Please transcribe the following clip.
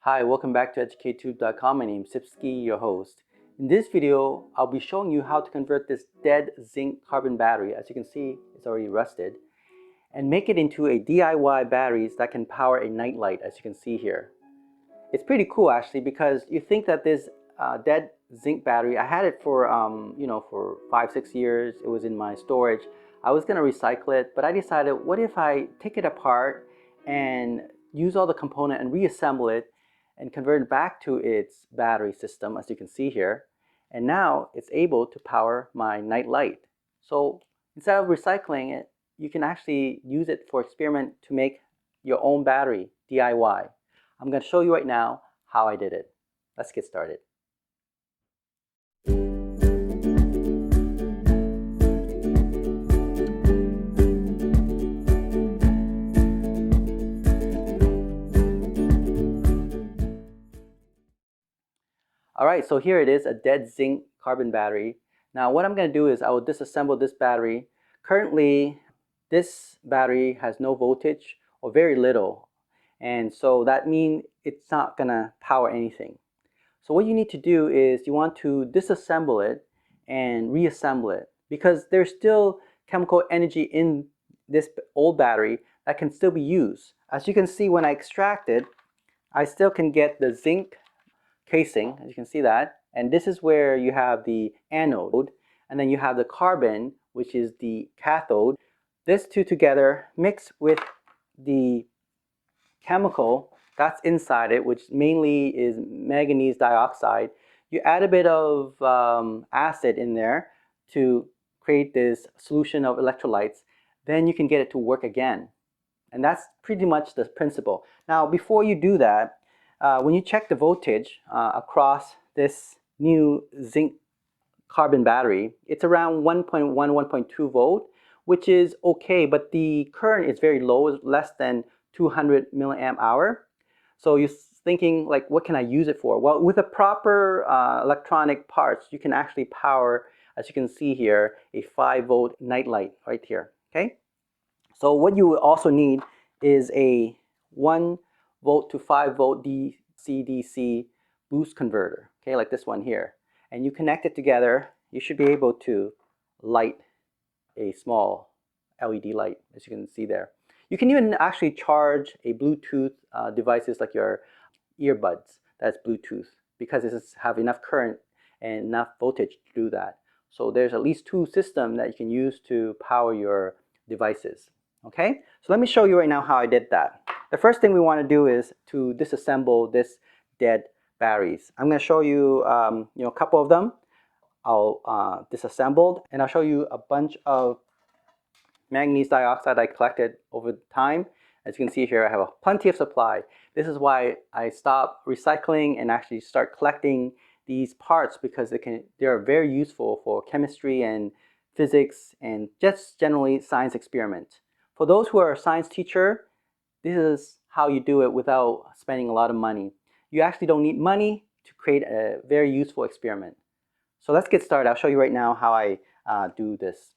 Hi, welcome back to EducateTube.com. My name is Sipsky, your host. In this video, I'll be showing you how to convert this dead zinc carbon battery, as you can see, it's already rusted, and make it into a DIY batteries that can power a nightlight, as you can see here. It's pretty cool actually, because you think that this dead zinc battery, I had it for for 5-6 years. It was in my storage. I was gonna recycle it, but I decided, what if I take it apart and use all the component and reassemble it and convert it back to its battery system, as you can see here. And now it's able to power my night light. So instead of recycling it, you can actually use it for experiment to make your own battery, DIY. I'm going to show you right now how I did it. Let's get started. Alright, so here it is, a dead zinc carbon battery. Now what I'm going to do is I will disassemble this battery. Currently, this battery has no voltage or very little. And so that means it's not going to power anything. So what you need to do is you want to disassemble it and reassemble it, because there's still chemical energy in this old battery that can still be used. As you can see, when I extract it, I still can get the zinc casing, as you can see that, and this is where you have the anode, and then you have the carbon, which is the cathode. This two together mix with the chemical that's inside it, which mainly is manganese dioxide. You add a bit of acid in there to create this solution of electrolytes, then you can get it to work again. And that's pretty much the principle. Now before you do that, when you check the voltage across this new zinc carbon battery, it's around 1.1, 1.2 volt, which is okay, but the current is very low, it's less than 200 milliamp hour. So you're thinking, like, what can I use it for? Well, with the proper electronic parts, you can actually power, as you can see here, a 5-volt nightlight right here, okay? So what you also need is a 1 volt to 5 volt DC-DC boost converter, okay, like this one here. And you connect it together, you should be able to light a small LED light, as you can see there. You can even actually charge a Bluetooth devices like your earbuds that's Bluetooth, because it have enough current and enough voltage to do that. So there's at least 2 systems that you can use to power your devices. Okay, so let me show you right now how I did that. The first thing we want to do is to disassemble this dead batteries. I'm going to show you, a couple of them. I'll disassembled, and I'll show you a bunch of manganese dioxide I collected over time. As you can see here, I have plenty of supply. This is why I stopped recycling and actually start collecting these parts, because they are very useful for chemistry and physics and just generally science experiments. For those who are a science teacher, this is how you do it without spending a lot of money. You actually don't need money to create a very useful experiment. So let's get started. I'll show you right now how I do this.